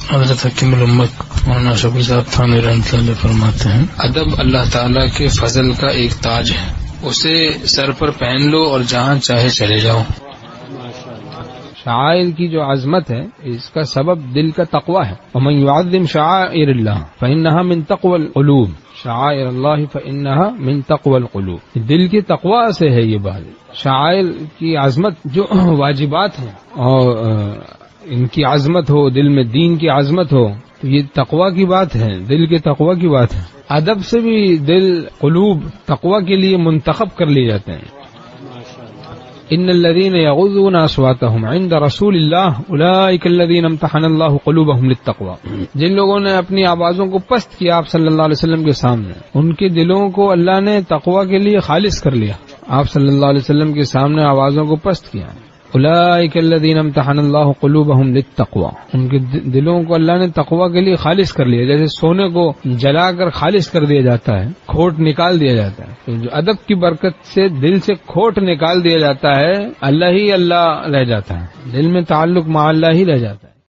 حضرت حکیم الامت مولانا شفیع صاحب تھانوی رحمۃ اللہ علیہ فرماتے ہیں ادب اللہ تعالیٰ کے فضل کا ایک تاج ہے، اسے سر پر پہن لو اور جہاں چاہے چلے جاؤ۔ شعائر کی جو عظمت ہے اس کا سبب دل کا تقوی ہے۔ ومن يعظم شعائر اللہ فإنها من تقوى القلوب، شعائر اللہ فإنها من تقوى القلوب، دل کی تقوی سے ہے یہ بات۔ شعائر کی عظمت جو واجبات ہیں اور ان کی عظمت ہو، دل میں دین کی عظمت ہو، تو یہ تقوی کی بات ہے، دل کے تقوی کی بات ہے۔ ادب سے بھی دل قلوب تقوی کے لیے منتخب کر لیے جاتے ہیں۔ ان الذين يغضون اصواتهم عند رسول الله اولئك الذين امتحن الله قلوبهم للتقوى، جن لوگوں نے اپنی آوازوں کو پست کیا آپ صلی اللہ علیہ وسلم کے سامنے، ان کے دلوں کو اللہ نے تقوی کے لیے خالص کر لیا۔ آپ صلی اللہ علیہ وسلم کے سامنے آوازوں کو پست کیا۔ اولئک الذین امتحن اللہ قلوبہم للتقوی، ان کے دلوں کو اللہ نے تقوی کے لیے خالص کر لیا، جیسے سونے کو جلا کر خالص کر دیا جاتا ہے، کھوٹ نکال دیا جاتا ہے، تو جو ادب کی برکت سے دل سے کھوٹ نکال دیا جاتا ہے، اللہ ہی اللہ رہ جاتا ہے، دل میں تعلق مع اللہ ہی رہ جاتا ہے۔